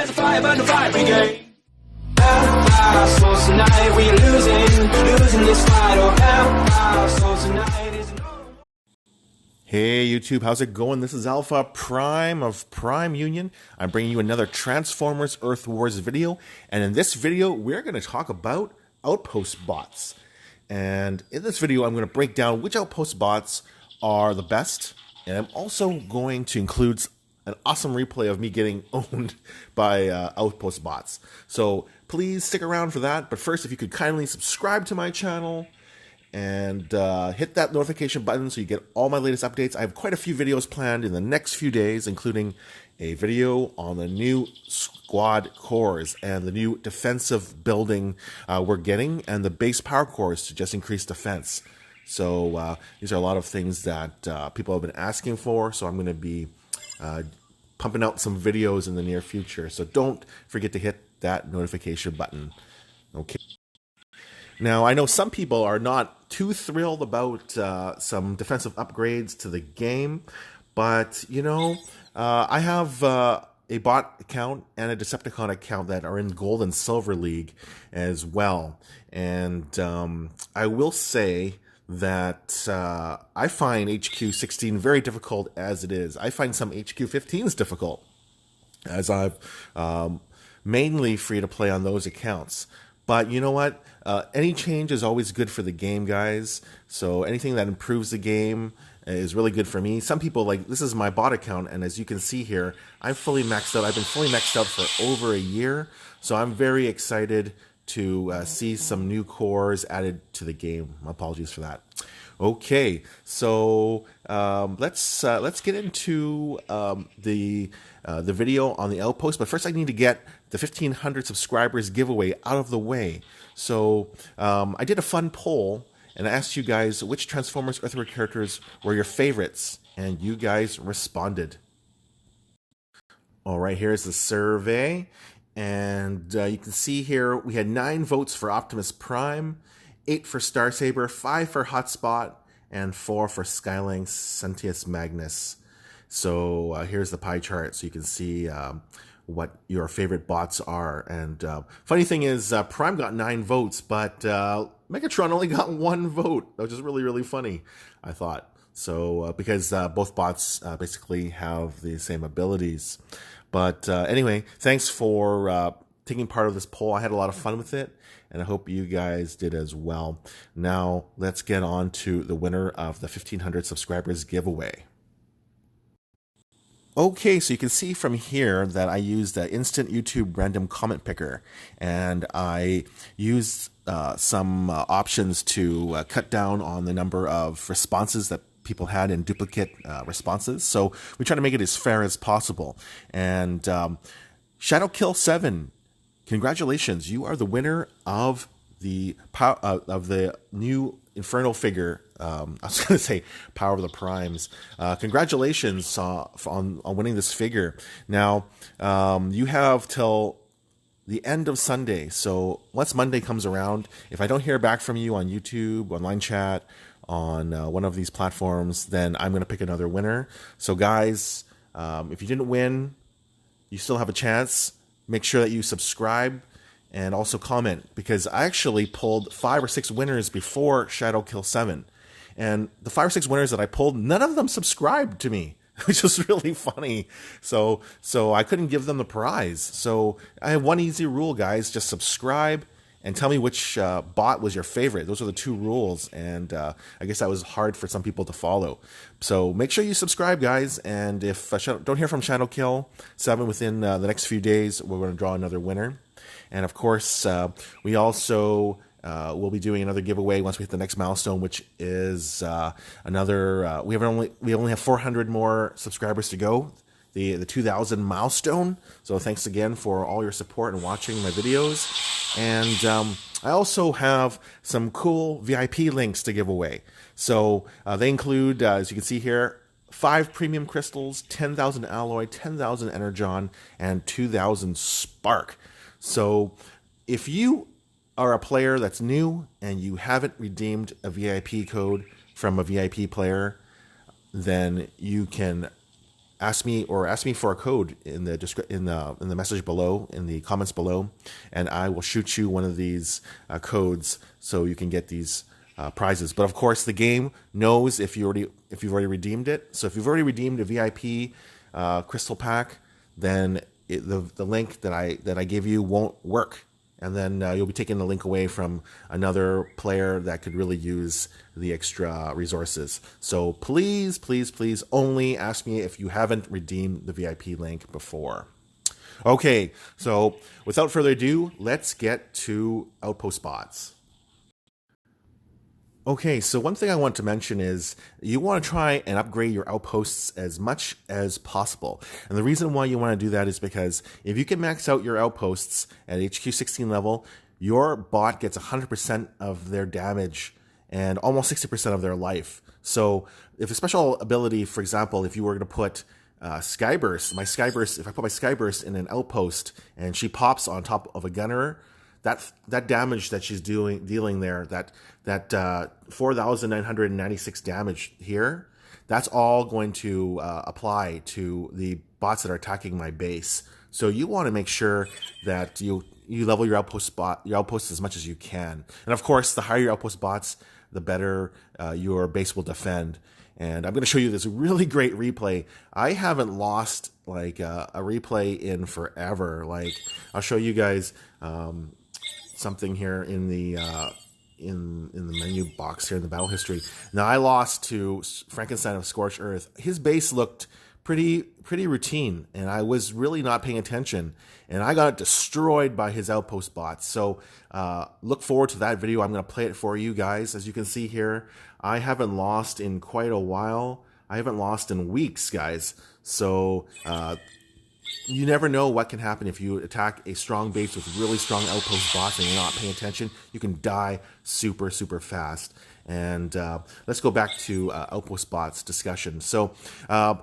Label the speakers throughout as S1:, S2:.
S1: There's a fire, burn the fire brigade. Our souls tonight, we are losing this fight. Our souls tonight is
S2: Hey YouTube, how's it going? This is Alpha Prime of Prime Union. I'm bringing you another Transformers Earth Wars video, and in this video we're going to talk about Outpost Bots. And in this video I'm going to break down which Outpost Bots are the best, and I'm also going to include an awesome replay of me getting owned by Outpost Bots. So please stick around for that, but first if you could kindly subscribe to my channel and hit that notification button so you get all my latest updates. I have quite a few videos planned in the next few days, including a video on the new squad cores and the new defensive building we're getting, and the base power cores to just increase defense. So these are a lot of things that people have been asking for, so I'm going to be pumping out some videos in the near future. So don't forget to hit that notification button. Okay. Now, I know some people are not too thrilled about some defensive upgrades to the game, but, you know, I have a bot account and a Decepticon account that are in Gold and Silver League as well. And I will say that I find HQ 16 very difficult as it is. I find some HQ 15s difficult, as I've mainly free to play on those accounts. But you know what? Any change is always good for the game, guys. So anything that improves the game is really good for me. Some people, like, this is my bot account, and as you can see here, I'm fully maxed out. I've been fully maxed out for over a year, so I'm very excited to see some new cores added to the game. My apologies for that. Okay, so let's get into the video on the Outpost. But first, I need to get the 1,500 subscribers giveaway out of the way. So I did a fun poll, and I asked you guys which Transformers Earthworm characters were your favorites, and you guys responded. All right, here's the survey, and you can see here we had 9 votes for Optimus Prime, 8 for Starsaber, 5 for Hotspot, and 4 for Skylang Sentius Magnus. So here's the pie chart, so you can see what your favorite bots are. And funny thing is, Prime got 9 votes, but Megatron only got 1 vote, which is really, really funny, I thought. So because both bots basically have the same abilities. But anyway, thanks for taking part of this poll. I had a lot of fun with it, and I hope you guys did as well. Now, let's get on to the winner of the 1,500 subscribers giveaway. Okay, so you can see from here that I used the instant YouTube random comment picker, and I used some options to cut down on the number of responses that people had in duplicate responses. So we try to make it as fair as possible. And Shadowkill7, congratulations! You are the winner of the new Infernal figure. I was going to say Power of the Primes. Congratulations on winning this figure. Now, you have till the end of Sunday. So once Monday comes around, if I don't hear back from you on YouTube, online chat, on one of these platforms, then I'm going to pick another winner. So guys, if you didn't win, you still have a chance. Make sure that you subscribe and also comment, because I actually pulled 5 or 6 winners before Shadowkill7. And the 5 or 6 winners that I pulled, none of them subscribed to me, which was really funny. So I couldn't give them the prize. So I have one easy rule, guys. Just subscribe and tell me which bot was your favorite. Those are the 2 rules. And I guess that was hard for some people to follow. So make sure you subscribe, guys. And if don't hear from Shadowkill7 within the next few days, we're going to draw another winner. And of course, we also will be doing another giveaway once we hit the next milestone, which is another. We only have 400 more subscribers to go, the 2,000 milestone. So thanks again for all your support and watching my videos. And I also have some cool VIP links to give away. So they include, as you can see here, 5 premium crystals, 10,000 alloy, 10,000 energon, and 2,000 spark. So if you are a player that's new and you haven't redeemed a VIP code from a VIP player, then you can ask me for a code in the in the message below, in the comments below, and I will shoot you one of these codes so you can get these prizes. But of course, the game knows if you've already redeemed it. So if you've already redeemed a VIP crystal pack, then the link that I give you won't work, and then you'll be taking the link away from another player that could really use the extra resources. So please, please, please only ask me if you haven't redeemed the VIP link before. Okay, so without further ado, let's get to Outpost Bots. Okay, so one thing I want to mention is you want to try and upgrade your outposts as much as possible. And the reason why you want to do that is because if you can max out your outposts at HQ 16 level, your bot gets 100% of their damage and almost 60% of their life. So if a special ability, for example, if you were going to put Skyburst, if I put my Skyburst in an outpost and she pops on top of a gunner, that damage that she's dealing there, that 4,996 damage here, that's all going to apply to the bots that are attacking my base. So you want to make sure that you level your outposts as much as you can. And of course, the higher your outpost bots, the better your base will defend. And I'm going to show you this really great replay. I haven't lost like a replay in forever. Like, I'll show you guys something here in the menu box here in the battle history. Now, I lost to Frankenstein of Scorched Earth. His base looked pretty routine, and I was really not paying attention, and I got destroyed by his outpost bots. So look forward to that video. I'm going to play it for you guys. As you can see here, I haven't lost in quite a while. I haven't lost in weeks, guys. So you never know what can happen if you attack a strong base with really strong outpost bots and you're not paying attention. You can die super fast. And let's go back to outpost bots discussion. So I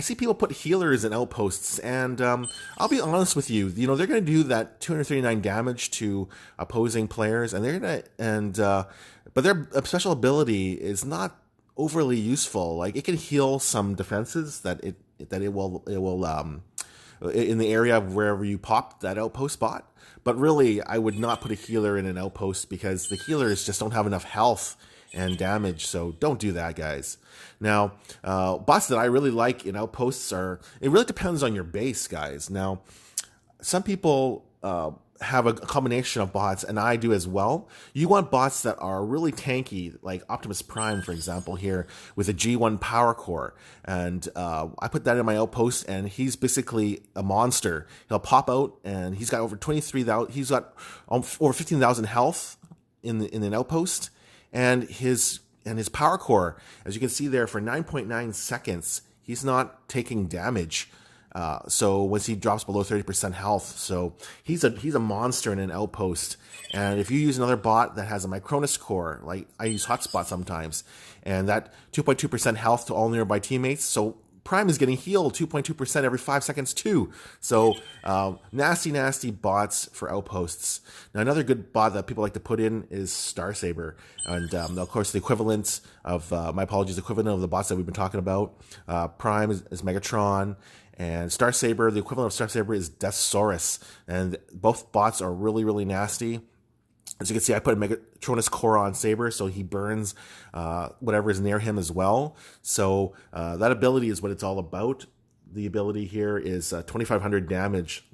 S2: see people put healers in outposts, and I'll be honest with you. You know, they're going to do that 239 damage to opposing players, and but their special ability is not overly useful. Like, it can heal some defenses that it will in the area of wherever you pop that outpost bot. But really, I would not put a healer in an outpost because the healers just don't have enough health and damage. So don't do that, guys. Now, bots that I really like in outposts it really depends on your base, guys. Now, some people have a combination of bots, and I do as well. You want bots that are really tanky, like Optimus Prime, for example, here with a G1 power core. And I put that in my outpost, and he's basically a monster. He'll pop out, and he's got over 23,000. He's got over 15,000 health in an outpost, and his power core, as you can see there, for 9.9 seconds, he's not taking damage. So once he drops below 30% health, so he's a monster in an outpost. And if you use another bot that has a Micronus core, like I use Hotspot sometimes, and that 2.2% health to all nearby teammates, so Prime is getting healed 2.2% every 5 seconds too. So nasty bots for outposts. Now, another good bot that people like to put in is Starsaber, and of course the equivalent of equivalent of the bots that we've been talking about. Prime is Megatron. And Starsaber, the equivalent of Starsaber is Deathsaurus. And both bots are really nasty. As you can see, I put a Megatronus core on Saber, so he burns whatever is near him as well. So that ability is what it's all about. The ability here is 2,500 damage.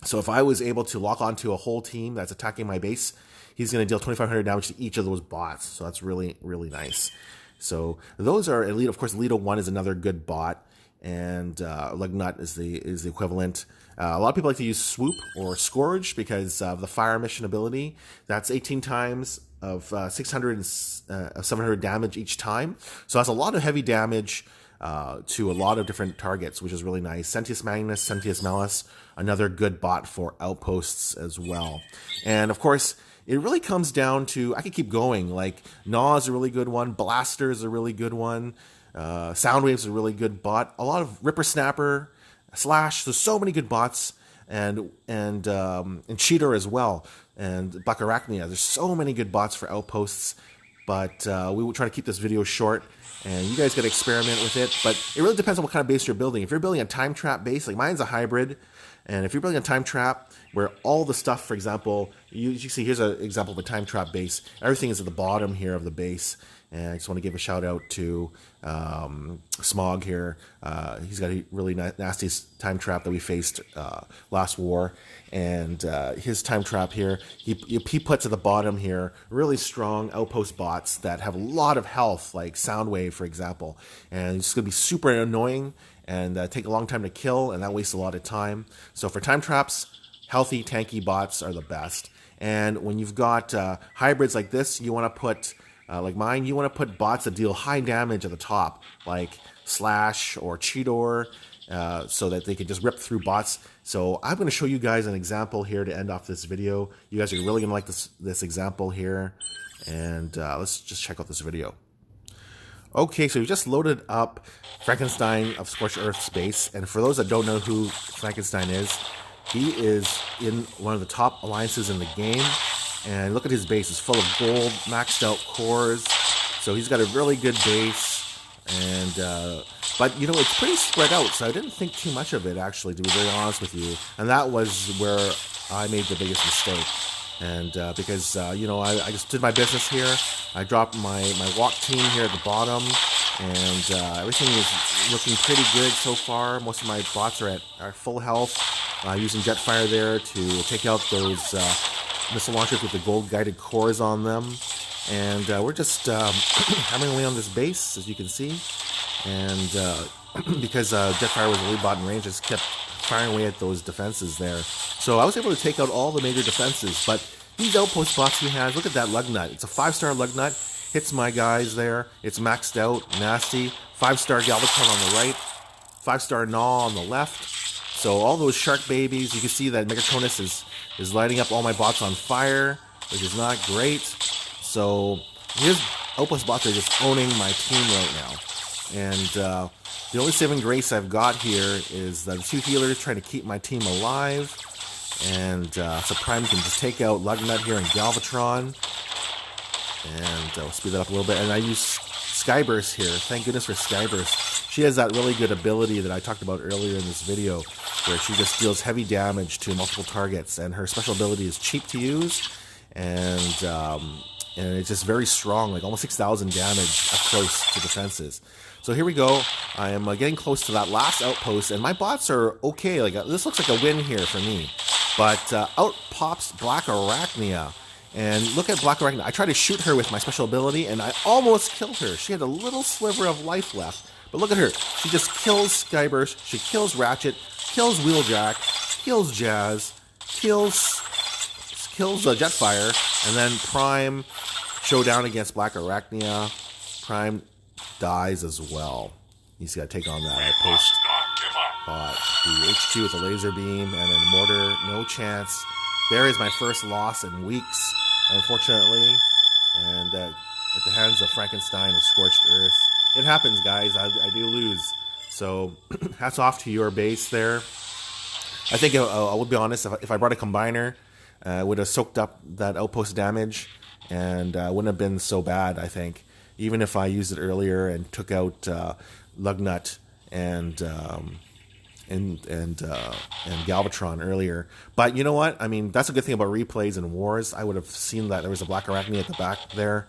S2: So if I was able to lock onto a whole team that's attacking my base, he's going to deal 2,500 damage to each of those bots. So that's really nice. So those are elite. Of course, Elite 1 is another good bot. And Lugnut is the equivalent. A lot of people like to use Swoop or Scourge because of the fire mission ability. That's 18 times of 700 damage each time. So that's a lot of heavy damage to a lot of different targets, which is really nice. Sentius Magnus, Sentius Malus, another good bot for outposts as well. And of course, it really comes down to, I could keep going, like Gnaw is a really good one, Blaster is a really good one, Soundwave's a really good bot. A lot of Ripper Snapper, Slash. There's so many good bots, and Cheater as well, and Black Arachnia. There's so many good bots for outposts. but we will try to keep this video short, and you guys got to experiment with it. But it really depends on what kind of base you're building. If you're building a time trap base, like mine's a hybrid, and if you're building a time trap where all the stuff, for example, you see, here's an example of a time trap base. Everything is at the bottom here of the base. And I just want to give a shout out to Smog here. He's got a really nasty time trap that we faced last war. And his time trap here, he puts at the bottom here really strong outpost bots that have a lot of health, like Soundwave, for example. And it's going to be super annoying and take a long time to kill, and that wastes a lot of time. So for time traps, healthy, tanky bots are the best. And when you've got hybrids like this, you want to put... like mine, you want to put bots that deal high damage at the top, like Slash or Cheetor, so that they can just rip through bots. So I'm going to show you guys an example here to end off this video. You guys are really going to like this example here. And let's just check out this video. Okay, so we just loaded up Frankenstein of Scorched Earth Space. And for those that don't know who Frankenstein is, he is in one of the top alliances in the game. And look at his base. It's full of gold, maxed out cores. So he's got a really good base. And but, you know, it's pretty spread out. So I didn't think too much of it, actually, to be very honest with you. And that was where I made the biggest mistake. And because, you know, I just did my business here. I dropped my walk team here at the bottom. And everything is looking pretty good so far. Most of my bots are at full health. Using Jetfire there to take out those... missile launchers with the gold guided cores on them, and we're just hammering away on this base, as you can see. And because Jetfire was really bought in range, just kept firing away at those defenses there. So I was able to take out all the major defenses. But these outpost bots he has, look at that lug nut. It's a 5-star lug nut. Hits my guys there. It's maxed out, nasty. 5-star Galvatron on the right. 5-star Gnaw on the left. So all those shark babies, you can see that Megatronus is lighting up all my bots on fire, which is not great. So his Outpost bots are just owning my team right now. And the only saving grace I've got here is the 2 healers trying to keep my team alive. And so Prime can just take out Lugnut here and Galvatron. And we'll speed that up a little bit. And I use Skyburst here. Thank goodness for Skyburst. She has that really good ability that I talked about earlier in this video, where she just deals heavy damage to multiple targets, and her special ability is cheap to use, and it's just very strong, like almost 6,000 damage up close to defenses. So here we go. I am getting close to that last outpost, and my bots are okay. Like this looks like a win here for me. But out pops Black Arachnia. And look at Black Arachnia. I tried to shoot her with my special ability, and I almost killed her. She had a little sliver of life left. But look at her. She just kills Skyburst. She kills Ratchet. Kills Wheeljack. Kills Jazz. Kills Jetfire. And then Prime showdown against Black Arachnia. Prime dies as well. He's got to take on that Outpost bot. The H2 with a laser beam and then Mortar. No chance. There is my first loss in weeks, unfortunately. And at the hands of Frankenstein of Scorched Earth. It happens, guys. I do lose. So, hats off to your base there. I think, I would be honest, if I brought a Combiner, I would have soaked up that outpost damage, and wouldn't have been so bad, I think. Even if I used it earlier and took out Lugnut and Galvatron earlier. But you know what? I mean, that's a good thing about replays and wars. I would have seen that there was a Black Arachnia at the back there.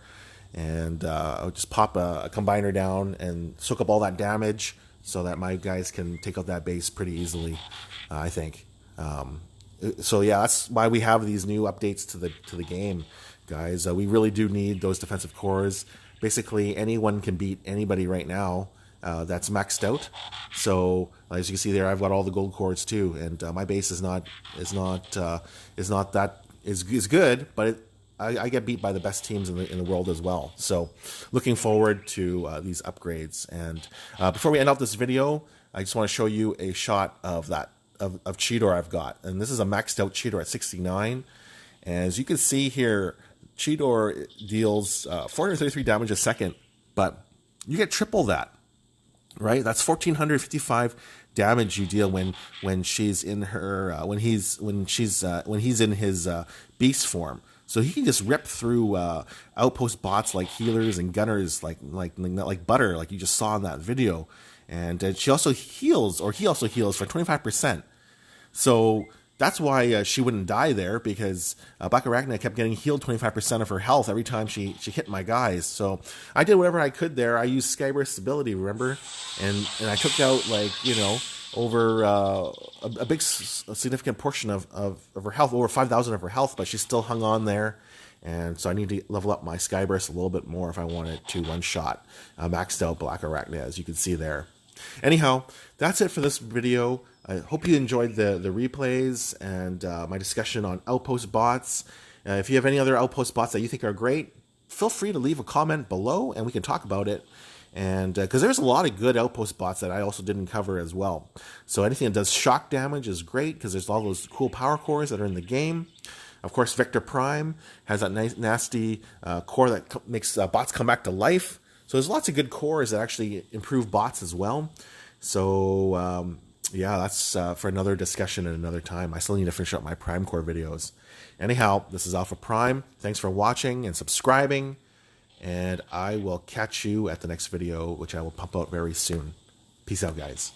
S2: And I would just pop a Combiner down and soak up all that damage so that my guys can take out that base pretty easily, I think. So yeah, that's why we have these new updates to the game, guys. We really do need those defensive cores. Basically, anyone can beat anybody right now that's maxed out. So as you can see there, I've got all the gold cores too, and my base is not good, but I get beat by the best teams in the world as well. So looking forward to these upgrades. And before we end off this video, I just want to show you a shot of Cheetor I've got. And this is a maxed out Cheetor at 69. And as you can see here, Cheetor deals 433 damage a second, but you get triple that, right? That's 1,455 damage you deal when she's in her when he's in his beast form. So he can just rip through outpost bots like healers and gunners like butter, like you just saw in that video. And she also heals, or he also heals for 25%. So that's why she wouldn't die there, because Black Arachnia kept getting healed 25% of her health every time she hit my guys. So I did whatever I could there. I used Skyburst ability, remember? And I took out, like, you know, over a big significant portion of her health, over 5,000 of her health, but she still hung on there. And so I need to level up my Skyburst a little bit more if I wanted to one-shot maxed out Black Arachnia, as you can see there. Anyhow, that's it for this video. I hope you enjoyed the replays and my discussion on Outpost Bots. If you have any other Outpost Bots that you think are great, feel free to leave a comment below and we can talk about it. And because there's a lot of good Outpost Bots that I also didn't cover as well. So anything that does shock damage is great, because there's all those cool power cores that are in the game. Of course, Vector Prime has that nice, nasty core that makes bots come back to life. So there's lots of good cores that actually improve bots as well. So yeah, that's for another discussion at another time. I still need to finish up my Prime Core videos. Anyhow, this is Alpha Prime. Thanks for watching and subscribing. And I will catch you at the next video, which I will pump out very soon. Peace out, guys.